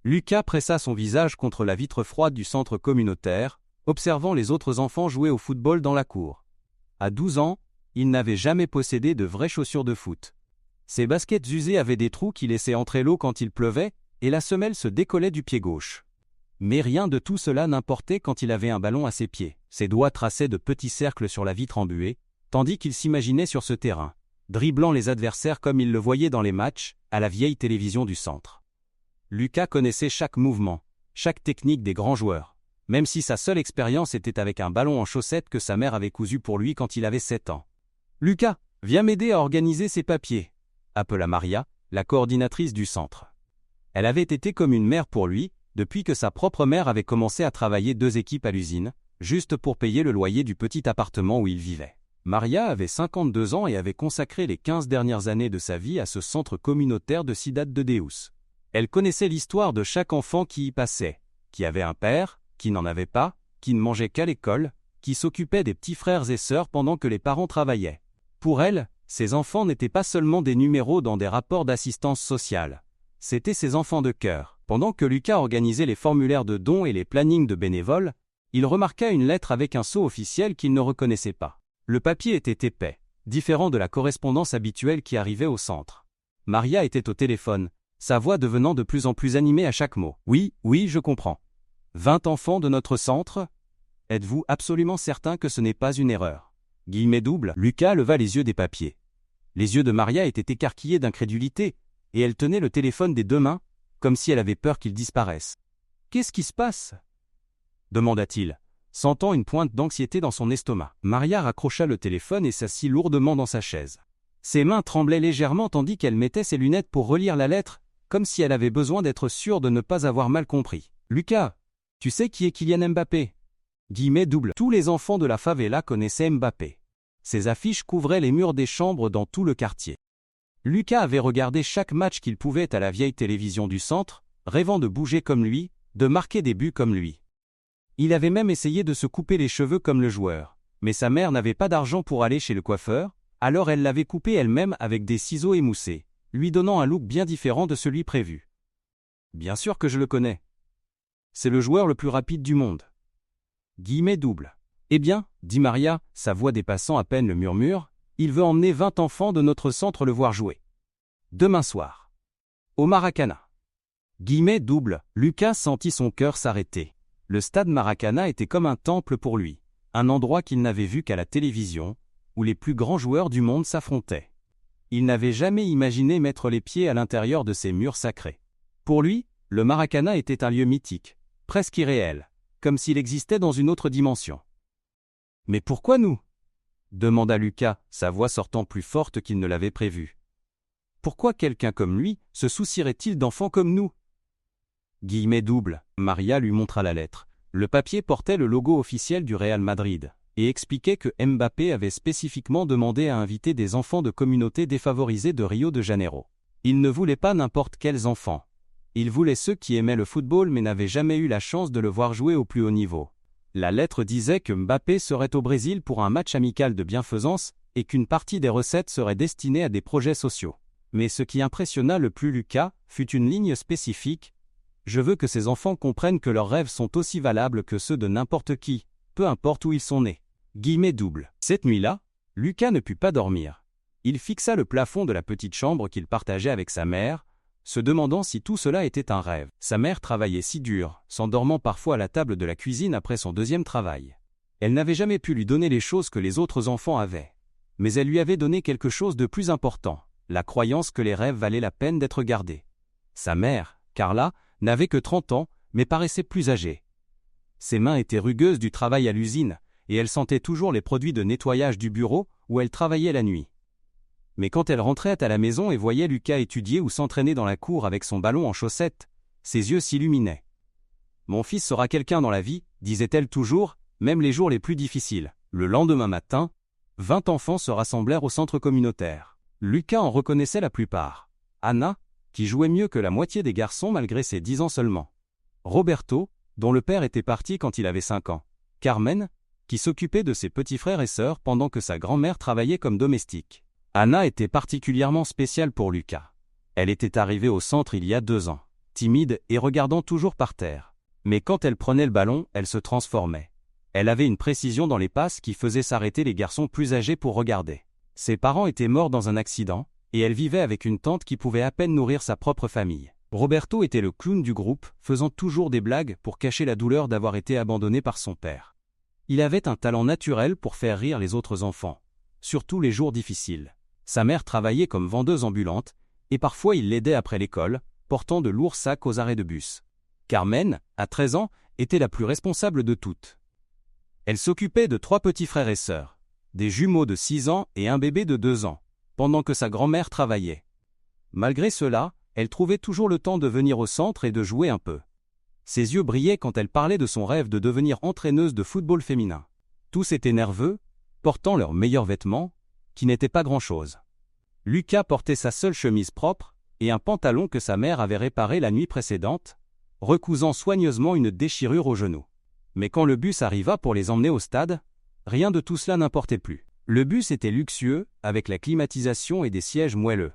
Lucas pressa son visage contre la vitre froide du centre communautaire, observant les autres enfants jouer au football dans la cour. À 12 ans, il n'avait jamais possédé de vraies chaussures de foot. Ses baskets usées avaient des trous qui laissaient entrer l'eau quand il pleuvait, et la semelle se décollait du pied gauche. Mais rien de tout cela n'importait quand il avait un ballon à ses pieds. Ses doigts traçaient de petits cercles sur la vitre embuée, tandis qu'il s'imaginait sur ce terrain, dribblant les adversaires comme il le voyait dans les matchs, à la vieille télévision du centre. Lucas connaissait chaque mouvement, chaque technique des grands joueurs, même si sa seule expérience était avec un ballon en chaussettes que sa mère avait cousu pour lui quand il avait 7 ans. « Lucas, viens m'aider à organiser ces papiers », appela Maria, la coordinatrice du centre. Elle avait été comme une mère pour lui, depuis que sa propre mère avait commencé à travailler 2 équipes à l'usine, juste pour payer le loyer du petit appartement où il vivait. Maria avait 52 ans et avait consacré les 15 dernières années de sa vie à ce centre communautaire de Ciudad de Deus. Elle connaissait l'histoire de chaque enfant qui y passait, qui avait un père, qui n'en avait pas, qui ne mangeait qu'à l'école, qui s'occupait des petits frères et sœurs pendant que les parents travaillaient. Pour elle, ces enfants n'étaient pas seulement des numéros dans des rapports d'assistance sociale. C'étaient ses enfants de cœur. Pendant que Lucas organisait les formulaires de dons et les plannings de bénévoles, il remarqua une lettre avec un sceau officiel qu'il ne reconnaissait pas. Le papier était épais, différent de la correspondance habituelle qui arrivait au centre. Maria était au téléphone, sa voix devenant de plus en plus animée à chaque mot. « Oui, je comprends. 20 enfants de notre centre? Êtes-vous absolument certain que ce n'est pas une erreur ?» Guillemets doubles. Lucas leva les yeux des papiers. Les yeux de Maria étaient écarquillés d'incrédulité, et elle tenait le téléphone des 2 mains, comme si elle avait peur qu'il disparaisse. « Qu'est-ce qui se passe ?» demanda-t-il, sentant une pointe d'anxiété dans son estomac. Maria raccrocha le téléphone et s'assit lourdement dans sa chaise. Ses mains tremblaient légèrement tandis qu'elle mettait ses lunettes pour relire la lettre, comme si elle avait besoin d'être sûre de ne pas avoir mal compris. « Lucas, tu sais qui est Kylian Mbappé ?» Guillemets doubles. Tous les enfants de la favela connaissaient Mbappé. Ses affiches couvraient les murs des chambres dans tout le quartier. Lucas avait regardé chaque match qu'il pouvait à la vieille télévision du centre, rêvant de bouger comme lui, de marquer des buts comme lui. Il avait même essayé de se couper les cheveux comme le joueur, mais sa mère n'avait pas d'argent pour aller chez le coiffeur, alors elle l'avait coupé elle-même avec des ciseaux émoussés, lui donnant un look bien différent de celui prévu. « Bien sûr que je le connais. C'est le joueur le plus rapide du monde. » Guillemets doubles. « Eh bien, dit Maria, sa voix dépassant à peine le murmure, il veut emmener 20 enfants de notre centre le voir jouer. Demain soir. Au Maracana. » Guillemets doubles. Lucas sentit son cœur s'arrêter. Le stade Maracana était comme un temple pour lui, un endroit qu'il n'avait vu qu'à la télévision, où les plus grands joueurs du monde s'affrontaient. Il n'avait jamais imaginé mettre les pieds à l'intérieur de ces murs sacrés. Pour lui, le Maracana était un lieu mythique, presque irréel, comme s'il existait dans une autre dimension. « Mais pourquoi nous ?» demanda Lucas, sa voix sortant plus forte qu'il ne l'avait prévu. « Pourquoi quelqu'un comme lui se soucierait-il d'enfants comme nous ?» Guillemets doubles. Maria lui montra la lettre. Le papier portait le logo officiel du Real Madrid et expliquait que Mbappé avait spécifiquement demandé à inviter des enfants de communautés défavorisées de Rio de Janeiro. Il ne voulait pas n'importe quels enfants. Il voulait ceux qui aimaient le football mais n'avaient jamais eu la chance de le voir jouer au plus haut niveau. La lettre disait que Mbappé serait au Brésil pour un match amical de bienfaisance et qu'une partie des recettes serait destinée à des projets sociaux. Mais ce qui impressionna le plus Lucas fut une ligne spécifique. « Je veux que ces enfants comprennent que leurs rêves sont aussi valables que ceux de n'importe qui, peu importe où ils sont nés. » Guillemets doubles. Cette nuit-là, Lucas ne put pas dormir. Il fixa le plafond de la petite chambre qu'il partageait avec sa mère, se demandant si tout cela était un rêve. Sa mère travaillait si dur, s'endormant parfois à la table de la cuisine après son 2e travail. Elle n'avait jamais pu lui donner les choses que les autres enfants avaient. Mais elle lui avait donné quelque chose de plus important, la croyance que les rêves valaient la peine d'être gardés. Sa mère, Carla, n'avait que 30 ans, mais paraissait plus âgée. Ses mains étaient rugueuses du travail à l'usine, et elle sentait toujours les produits de nettoyage du bureau où elle travaillait la nuit. Mais quand elle rentrait à la maison et voyait Lucas étudier ou s'entraîner dans la cour avec son ballon en chaussettes, ses yeux s'illuminaient. « Mon fils sera quelqu'un dans la vie », disait-elle toujours, même les jours les plus difficiles. Le lendemain matin, 20 enfants se rassemblèrent au centre communautaire. Lucas en reconnaissait la plupart. Anna, qui jouait mieux que la moitié des garçons malgré ses 10 ans seulement. Roberto, dont le père était parti quand il avait 5 ans. Carmen, qui s'occupait de ses petits frères et sœurs pendant que sa grand-mère travaillait comme domestique. Anna était particulièrement spéciale pour Lucas. Elle était arrivée au centre il y a 2 ans. timide et regardant toujours par terre. Mais quand elle prenait le ballon, elle se transformait. Elle avait une précision dans les passes qui faisait s'arrêter les garçons plus âgés pour regarder. Ses parents étaient morts dans un accident, et elle vivait avec une tante qui pouvait à peine nourrir sa propre famille. Roberto était le clown du groupe, faisant toujours des blagues pour cacher la douleur d'avoir été abandonné par son père. Il avait un talent naturel pour faire rire les autres enfants, surtout les jours difficiles. Sa mère travaillait comme vendeuse ambulante, et parfois il l'aidait après l'école, portant de lourds sacs aux arrêts de bus. Carmen, à 13 ans, était la plus responsable de toutes. Elle s'occupait de 3 petits frères et sœurs, des jumeaux de 6 ans et un bébé de 2 ans, pendant que sa grand-mère travaillait. Malgré cela, elle trouvait toujours le temps de venir au centre et de jouer un peu. Ses yeux brillaient quand elle parlait de son rêve de devenir entraîneuse de football féminin. Tous étaient nerveux, portant leurs meilleurs vêtements, qui n'étaient pas grand-chose. Lucas portait sa seule chemise propre et un pantalon que sa mère avait réparé la nuit précédente, recousant soigneusement une déchirure au genou. Mais quand le bus arriva pour les emmener au stade, rien de tout cela n'importait plus. Le bus était luxueux, avec la climatisation et des sièges moelleux,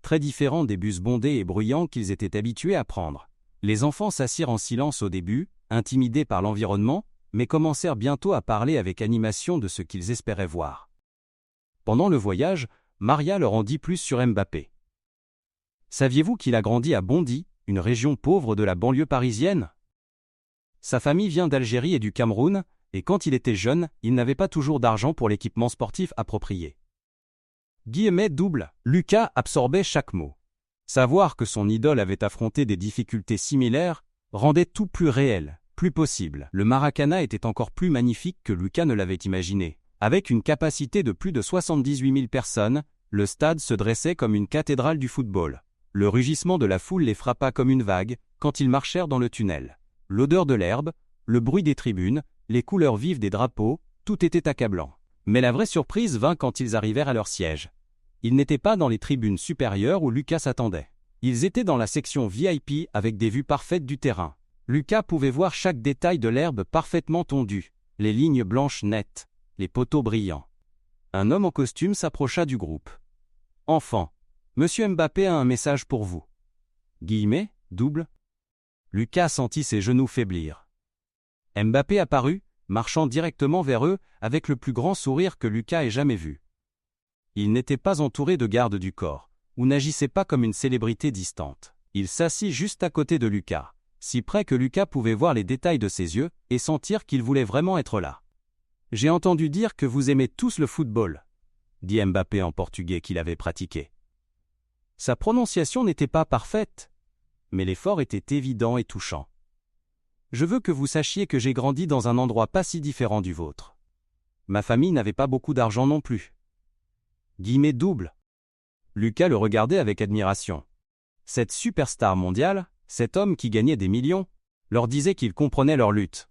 très différents des bus bondés et bruyants qu'ils étaient habitués à prendre. Les enfants s'assirent en silence au début, intimidés par l'environnement, mais commencèrent bientôt à parler avec animation de ce qu'ils espéraient voir. Pendant le voyage, Maria leur en dit plus sur Mbappé. Saviez-vous qu'il a grandi à Bondy, une région pauvre de la banlieue parisienne? Sa famille vient d'Algérie et du Cameroun, et quand il était jeune, il n'avait pas toujours d'argent pour l'équipement sportif approprié. Double, Lucas absorbait chaque mot. Savoir que son idole avait affronté des difficultés similaires rendait tout plus réel, plus possible. Le Maracana était encore plus magnifique que Lucas ne l'avait imaginé. Avec une capacité de plus de 78 000 personnes, le stade se dressait comme une cathédrale du football. Le rugissement de la foule les frappa comme une vague quand ils marchèrent dans le tunnel. L'odeur de l'herbe, le bruit des tribunes, les couleurs vives des drapeaux, tout était accablant. Mais la vraie surprise vint quand ils arrivèrent à leur siège. Ils n'étaient pas dans les tribunes supérieures où Lucas s'attendait. Ils étaient dans la section VIP avec des vues parfaites du terrain. Lucas pouvait voir chaque détail de l'herbe parfaitement tondue, les lignes blanches nettes, les poteaux brillants. Un homme en costume s'approcha du groupe. « Enfant, Monsieur Mbappé a un message pour vous. » Double. Lucas sentit ses genoux faiblir. Mbappé apparut, marchant directement vers eux avec le plus grand sourire que Lucas ait jamais vu. Il n'était pas entouré de gardes du corps, ou n'agissait pas comme une célébrité distante. Il s'assit juste à côté de Lucas, si près que Lucas pouvait voir les détails de ses yeux et sentir qu'il voulait vraiment être là. « J'ai entendu dire que vous aimez tous le football », dit Mbappé en portugais qu'il avait pratiqué. Sa prononciation n'était pas parfaite, mais l'effort était évident et touchant. « Je veux que vous sachiez que j'ai grandi dans un endroit pas si différent du vôtre. Ma famille n'avait pas beaucoup d'argent non plus. » Double. Lucas le regardait avec admiration. Cette superstar mondiale, cet homme qui gagnait des millions, leur disait qu'il comprenait leur lutte.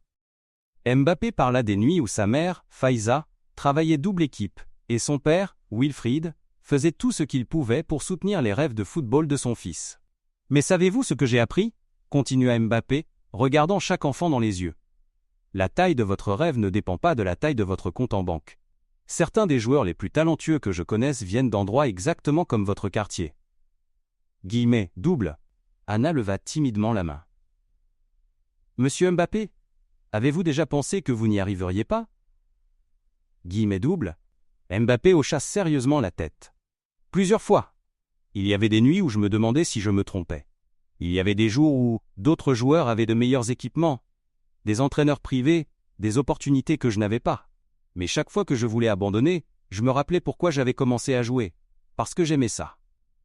Mbappé parla des nuits où sa mère, Faiza, travaillait double équipe, et son père, Wilfried, faisait tout ce qu'il pouvait pour soutenir les rêves de football de son fils. « Mais savez-vous ce que j'ai appris ?» continua Mbappé, regardant chaque enfant dans les yeux. « La taille de votre rêve ne dépend pas de la taille de votre compte en banque. Certains des joueurs les plus talentueux que je connaisse viennent d'endroits exactement comme votre quartier. » Double. Anna leva timidement la main. « Monsieur Mbappé, avez-vous déjà pensé que vous n'y arriveriez pas ?» Double. Mbappé hocha sérieusement la tête. « Plusieurs fois. Il y avait des nuits où je me demandais si je me trompais. Il y avait des jours où d'autres joueurs avaient de meilleurs équipements, des entraîneurs privés, des opportunités que je n'avais pas. Mais chaque fois que je voulais abandonner, je me rappelais pourquoi j'avais commencé à jouer. Parce que j'aimais ça.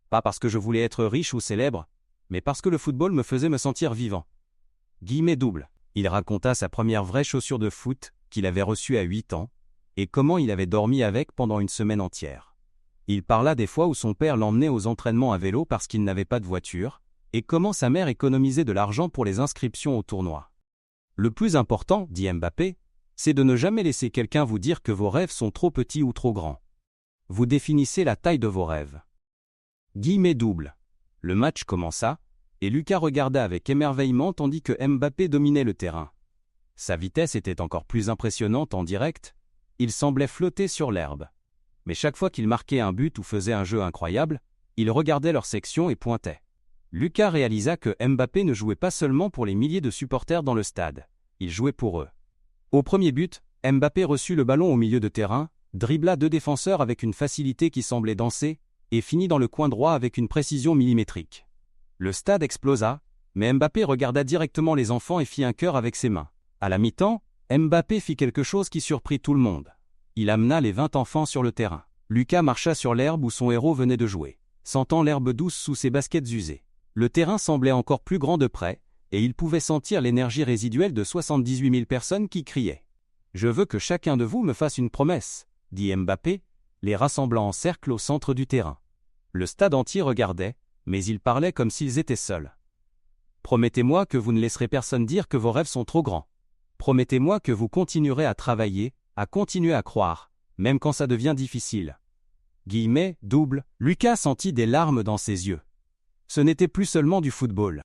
Pas parce que je voulais être riche ou célèbre, mais parce que le football me faisait me sentir vivant. » Double. Il raconta sa première vraie chaussure de foot, qu'il avait reçue à 8 ans, et comment il avait dormi avec pendant une semaine entière. Il parla des fois où son père l'emmenait aux entraînements à vélo parce qu'il n'avait pas de voiture, et comment sa mère économisait de l'argent pour les inscriptions au tournoi. « Le plus important, dit Mbappé, c'est de ne jamais laisser quelqu'un vous dire que vos rêves sont trop petits ou trop grands. Vous définissez la taille de vos rêves. » Double. Le match commença, et Lucas regarda avec émerveillement tandis que Mbappé dominait le terrain. Sa vitesse était encore plus impressionnante en direct, il semblait flotter sur l'herbe. Mais chaque fois qu'il marquait un but ou faisait un jeu incroyable, il regardait leur section et pointait. Lucas réalisa que Mbappé ne jouait pas seulement pour les milliers de supporters dans le stade, il jouait pour eux. Au premier but, Mbappé reçut le ballon au milieu de terrain, dribbla 2 défenseurs avec une facilité qui semblait danser, et finit dans le coin droit avec une précision millimétrique. Le stade explosa, mais Mbappé regarda directement les enfants et fit un cœur avec ses mains. À la mi-temps, Mbappé fit quelque chose qui surprit tout le monde. Il amena les 20 enfants sur le terrain. Lucas marcha sur l'herbe où son héros venait de jouer, sentant l'herbe douce sous ses baskets usées. Le terrain semblait encore plus grand de près, et il pouvait sentir l'énergie résiduelle de 78 000 personnes qui criaient. « Je veux que chacun de vous me fasse une promesse », dit Mbappé, les rassemblant en cercle au centre du terrain. Le stade entier regardait, mais ils parlaient comme s'ils étaient seuls. « Promettez-moi que vous ne laisserez personne dire que vos rêves sont trop grands. Promettez-moi que vous continuerez à travailler, à continuer à croire, même quand ça devient difficile. » Guillemets, double, Lucas sentit des larmes dans ses yeux. Ce n'était plus seulement du football.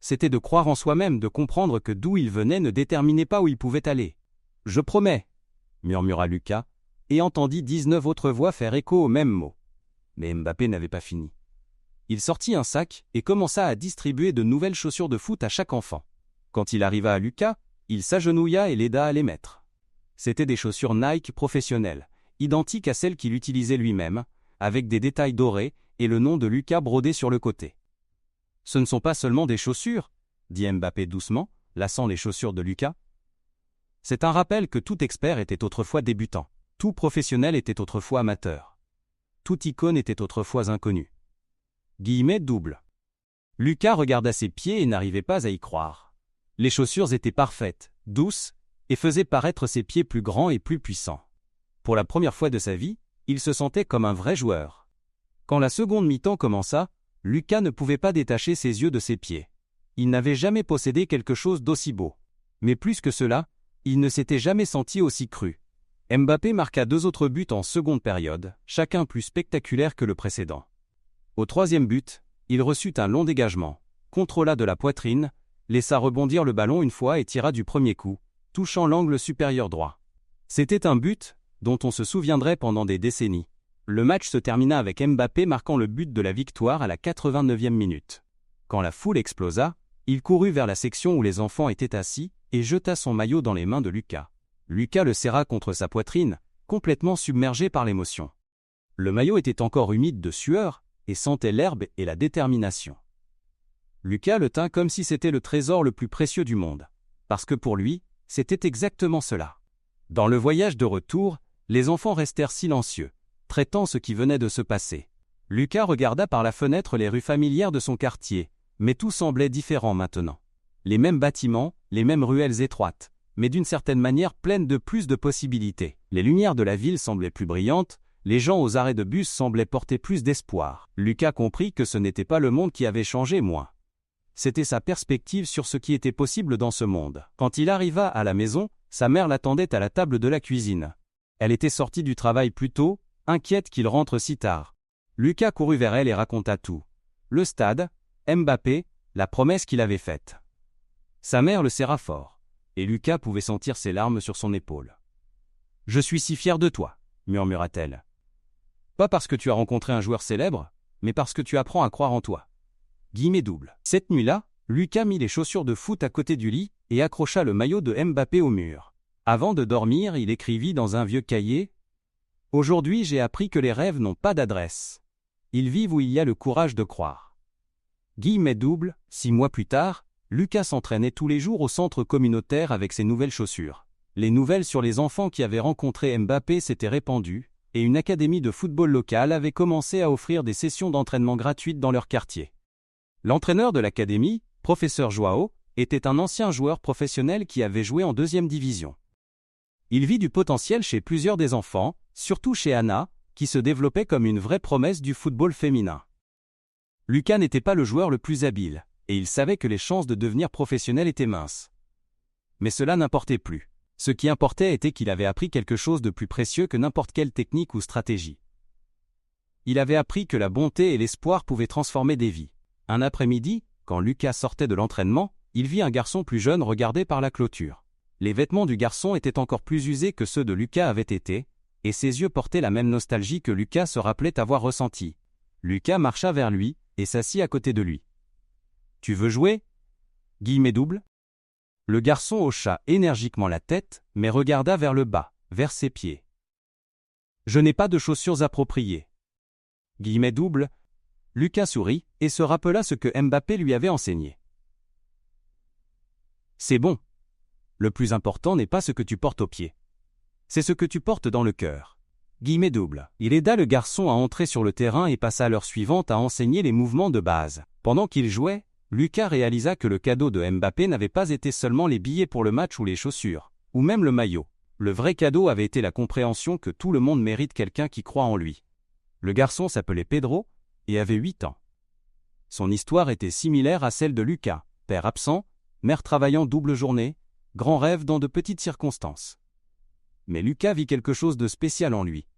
C'était de croire en soi-même, de comprendre que d'où il venait ne déterminait pas où il pouvait aller. « Je promets », murmura Lucas, et entendit 19 autres voix faire écho au même mot. Mais Mbappé n'avait pas fini. Il sortit un sac et commença à distribuer de nouvelles chaussures de foot à chaque enfant. Quand il arriva à Lucas, il s'agenouilla et l'aida à les mettre. C'étaient des chaussures Nike professionnelles, identiques à celles qu'il utilisait lui-même, avec des détails dorés et le nom de Lucas brodé sur le côté. « Ce ne sont pas seulement des chaussures », dit Mbappé doucement, lassant les chaussures de Lucas. C'est un rappel que tout expert était autrefois débutant, tout professionnel était autrefois amateur, toute icône était autrefois inconnue. Guillemets double. Lucas regarda ses pieds et n'arrivait pas à y croire. Les chaussures étaient parfaites, douces, et faisaient paraître ses pieds plus grands et plus puissants. Pour la première fois de sa vie, il se sentait comme un vrai joueur. Quand la seconde mi-temps commença, Lucas ne pouvait pas détacher ses yeux de ses pieds. Il n'avait jamais possédé quelque chose d'aussi beau. Mais plus que cela, il ne s'était jamais senti aussi cru. Mbappé marqua 2 autres buts en seconde période, chacun plus spectaculaire que le précédent. Au 3e but, il reçut un long dégagement, contrôla de la poitrine, laissa rebondir le ballon une fois et tira du premier coup, touchant l'angle supérieur droit. C'était un but dont on se souviendrait pendant des décennies. Le match se termina avec Mbappé marquant le but de la victoire à la 89e minute. Quand la foule explosa, il courut vers la section où les enfants étaient assis et jeta son maillot dans les mains de Lucas. Lucas le serra contre sa poitrine, complètement submergé par l'émotion. Le maillot était encore humide de sueur et sentait l'herbe et la détermination. Lucas le tint comme si c'était le trésor le plus précieux du monde, parce que pour lui, c'était exactement cela. Dans le voyage de retour, les enfants restèrent silencieux, traitant ce qui venait de se passer. Lucas regarda par la fenêtre les rues familières de son quartier, mais tout semblait différent maintenant. Les mêmes bâtiments, les mêmes ruelles étroites, mais d'une certaine manière pleines de plus de possibilités. Les lumières de la ville semblaient plus brillantes, les gens aux arrêts de bus semblaient porter plus d'espoir. Lucas comprit que ce n'était pas le monde qui avait changé moins. C'était sa perspective sur ce qui était possible dans ce monde. Quand il arriva à la maison, sa mère l'attendait à la table de la cuisine. Elle était sortie du travail plus tôt, inquiète qu'il rentre si tard. Lucas courut vers elle et raconta tout. Le stade, Mbappé, la promesse qu'il avait faite. Sa mère le serra fort, et Lucas pouvait sentir ses larmes sur son épaule. « Je suis si fier de toi », murmura-t-elle. « Pas parce que tu as rencontré un joueur célèbre, mais parce que tu apprends à croire en toi. » Guillemets double. Cette nuit-là, Lucas mit les chaussures de foot à côté du lit et accrocha le maillot de Mbappé au mur. Avant de dormir, il écrivit dans un vieux cahier « Aujourd'hui, j'ai appris que les rêves n'ont pas d'adresse. Ils vivent où il y a le courage de croire. » Guillemets double, 6 mois plus tard, Lucas s'entraînait tous les jours au centre communautaire avec ses nouvelles chaussures. Les nouvelles sur les enfants qui avaient rencontré Mbappé s'étaient répandues, et une académie de football locale avait commencé à offrir des sessions d'entraînement gratuites dans leur quartier. L'entraîneur de l'académie, professeur Joao, était un ancien joueur professionnel qui avait joué en 2e division. Il vit du potentiel chez plusieurs des enfants, surtout chez Anna, qui se développait comme une vraie promesse du football féminin. Lucas n'était pas le joueur le plus habile, et il savait que les chances de devenir professionnel étaient minces. Mais cela n'importait plus. Ce qui importait était qu'il avait appris quelque chose de plus précieux que n'importe quelle technique ou stratégie. Il avait appris que la bonté et l'espoir pouvaient transformer des vies. Un après-midi, quand Lucas sortait de l'entraînement, il vit un garçon plus jeune regarder par la clôture. Les vêtements du garçon étaient encore plus usés que ceux de Lucas avaient été, et ses yeux portaient la même nostalgie que Lucas se rappelait avoir ressentie. Lucas marcha vers lui et s'assit à côté de lui. Tu veux jouer? Guillemets double. Le garçon hocha énergiquement la tête, mais regarda vers le bas, vers ses pieds. Je n'ai pas de chaussures appropriées. Guillemets double. Lucas sourit et se rappela ce que Mbappé lui avait enseigné. C'est bon. Le plus important n'est pas ce que tu portes aux pieds. C'est ce que tu portes dans le cœur. Guillemets double. Il aida le garçon à entrer sur le terrain et passa l'heure suivante à enseigner les mouvements de base. Pendant qu'il jouait, Lucas réalisa que le cadeau de Mbappé n'avait pas été seulement les billets pour le match ou les chaussures, ou même le maillot. Le vrai cadeau avait été la compréhension que tout le monde mérite quelqu'un qui croit en lui. Le garçon s'appelait Pedro et avait 8 ans. Son histoire était similaire à celle de Lucas, père absent, mère travaillant double journée, grand rêve dans de petites circonstances. Mais Lucas vit quelque chose de spécial en lui.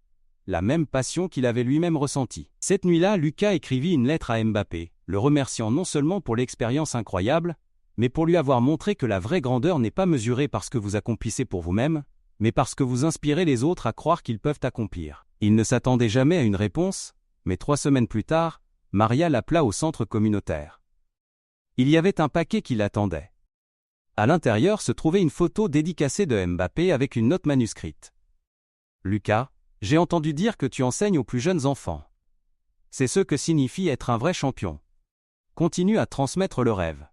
La même passion qu'il avait lui-même ressentie. Cette nuit-là, Lucas écrivit une lettre à Mbappé, le remerciant non seulement pour l'expérience incroyable, mais pour lui avoir montré que la vraie grandeur n'est pas mesurée par ce que vous accomplissez pour vous-même, mais parce que vous inspirez les autres à croire qu'ils peuvent accomplir. Il ne s'attendait jamais à une réponse, mais 3 semaines plus tard, Maria l'appela au centre communautaire. Il y avait un paquet qui l'attendait. À l'intérieur se trouvait une photo dédicacée de Mbappé avec une note manuscrite. Lucas, j'ai entendu dire que tu enseignes aux plus jeunes enfants. C'est ce que signifie être un vrai champion. Continue à transmettre le rêve.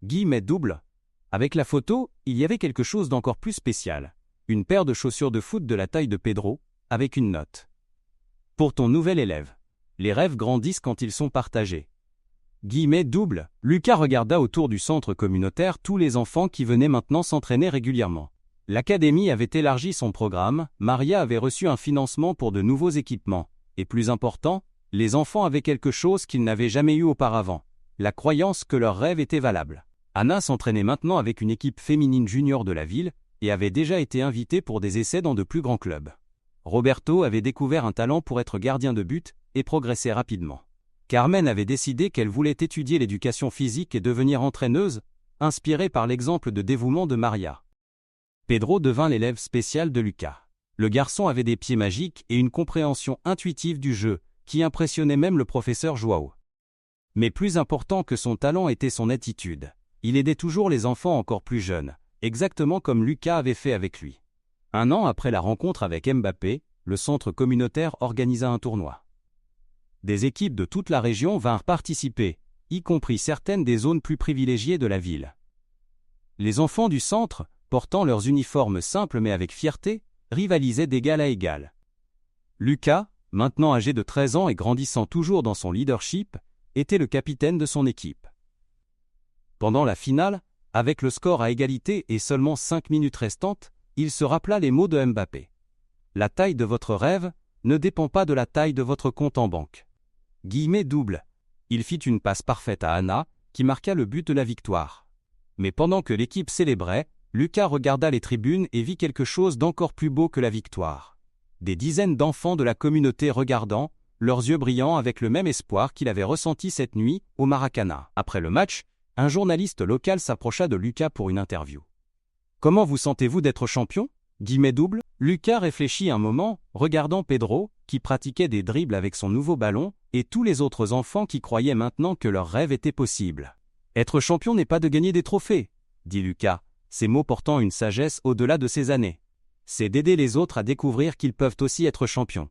Guillemets double. Avec la photo, il y avait quelque chose d'encore plus spécial. Une paire de chaussures de foot de la taille de Pedro, avec une note. Pour ton nouvel élève. Les rêves grandissent quand ils sont partagés. Guillemets double. Lucas regarda autour du centre communautaire tous les enfants qui venaient maintenant s'entraîner régulièrement. L'académie avait élargi son programme, Maria avait reçu un financement pour de nouveaux équipements, et plus important, les enfants avaient quelque chose qu'ils n'avaient jamais eu auparavant, la croyance que leur rêve était valable. Anna s'entraînait maintenant avec une équipe féminine junior de la ville, et avait déjà été invitée pour des essais dans de plus grands clubs. Roberto avait découvert un talent pour être gardien de but, et progressait rapidement. Carmen avait décidé qu'elle voulait étudier l'éducation physique et devenir entraîneuse, inspirée par l'exemple de dévouement de Maria. Pedro devint l'élève spécial de Lucas. Le garçon avait des pieds magiques et une compréhension intuitive du jeu, qui impressionnait même le professeur Joao. Mais plus important que son talent était son attitude. Il aidait toujours les enfants encore plus jeunes, exactement comme Lucas avait fait avec lui. 1 an après la rencontre avec Mbappé, le centre communautaire organisa un tournoi. Des équipes de toute la région vinrent participer, y compris certaines des zones plus privilégiées de la ville. Les enfants du centre, portant leurs uniformes simples mais avec fierté, rivalisaient d'égal à égal. Lucas, maintenant âgé de 13 ans et grandissant toujours dans son leadership, était le capitaine de son équipe. Pendant la finale, avec le score à égalité et seulement 5 minutes restantes, il se rappela les mots de Mbappé. La taille de votre rêve ne dépend pas de la taille de votre compte en banque. Guillemets double. Il fit une passe parfaite à Anna, qui marqua le but de la victoire. Mais pendant que l'équipe célébrait, Lucas regarda les tribunes et vit quelque chose d'encore plus beau que la victoire. Des dizaines d'enfants de la communauté regardant, leurs yeux brillants avec le même espoir qu'il avait ressenti cette nuit au Maracana. Après le match, un journaliste local s'approcha de Lucas pour une interview. « Comment vous sentez-vous d'être champion ?» Guillemets double. Lucas réfléchit un moment, regardant Pedro, qui pratiquait des dribbles avec son nouveau ballon, et tous les autres enfants qui croyaient maintenant que leur rêve était possible. « Être champion n'est pas de gagner des trophées, » dit Lucas, ses mots portant une sagesse au-delà de ses années. C'est d'aider les autres à découvrir qu'ils peuvent aussi être champions.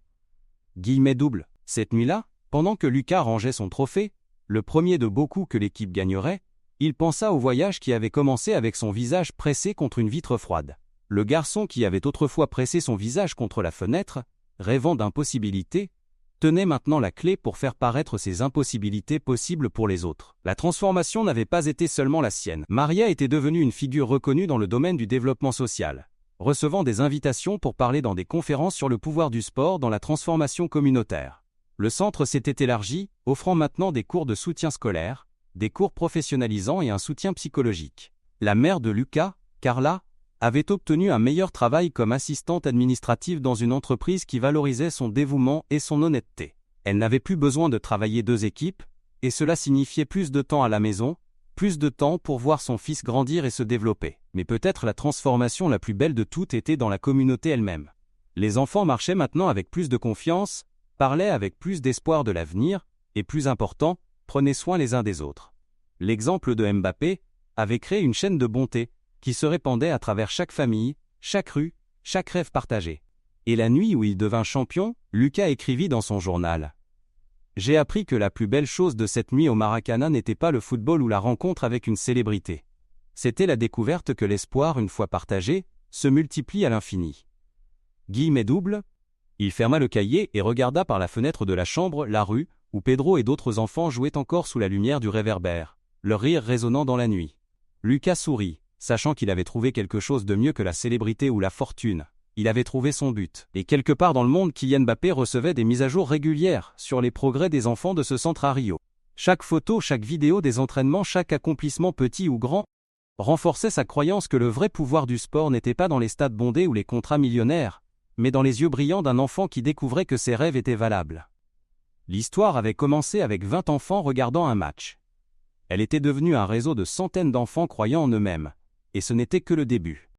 Guillemets double. Cette nuit-là, pendant que Lucas rangeait son trophée, le premier de beaucoup que l'équipe gagnerait, il pensa au voyage qui avait commencé avec son visage pressé contre une vitre froide. Le garçon qui avait autrefois pressé son visage contre la fenêtre, rêvant d'impossibilités, tenait maintenant la clé pour faire paraître ces impossibilités possibles pour les autres. La transformation n'avait pas été seulement la sienne. Maria était devenue une figure reconnue dans le domaine du développement social, recevant des invitations pour parler dans des conférences sur le pouvoir du sport dans la transformation communautaire. Le centre s'était élargi, offrant maintenant des cours de soutien scolaire, des cours professionnalisants et un soutien psychologique. La mère de Lucas, Carla, avait obtenu un meilleur travail comme assistante administrative dans une entreprise qui valorisait son dévouement et son honnêteté. Elle n'avait plus besoin de travailler 2 équipes, et cela signifiait plus de temps à la maison, plus de temps pour voir son fils grandir et se développer. Mais peut-être la transformation la plus belle de toutes était dans la communauté elle-même. Les enfants marchaient maintenant avec plus de confiance, parlaient avec plus d'espoir de l'avenir, et plus important, prenaient soin les uns des autres. L'exemple de Mbappé avait créé une chaîne de bonté qui se répandait à travers chaque famille, chaque rue, chaque rêve partagé. Et la nuit où il devint champion, Lucas écrivit dans son journal: « J'ai appris que la plus belle chose de cette nuit au Maracana n'était pas le football ou la rencontre avec une célébrité. C'était la découverte que l'espoir, une fois partagé, se multiplie à l'infini. » Guillemets double. Il ferma le cahier et regarda par la fenêtre de la chambre la rue, où Pedro et d'autres enfants jouaient encore sous la lumière du réverbère, leur rire résonnant dans la nuit. Lucas sourit, sachant qu'il avait trouvé quelque chose de mieux que la célébrité ou la fortune. Il avait trouvé son but. Et quelque part dans le monde, Kylian Mbappé recevait des mises à jour régulières sur les progrès des enfants de ce centre à Rio. Chaque photo, chaque vidéo des entraînements, chaque accomplissement petit ou grand, renforçait sa croyance que le vrai pouvoir du sport n'était pas dans les stades bondés ou les contrats millionnaires, mais dans les yeux brillants d'un enfant qui découvrait que ses rêves étaient valables. L'histoire avait commencé avec 20 enfants regardant un match. Elle était devenue un réseau de centaines d'enfants croyant en eux-mêmes. Et ce n'était que le début.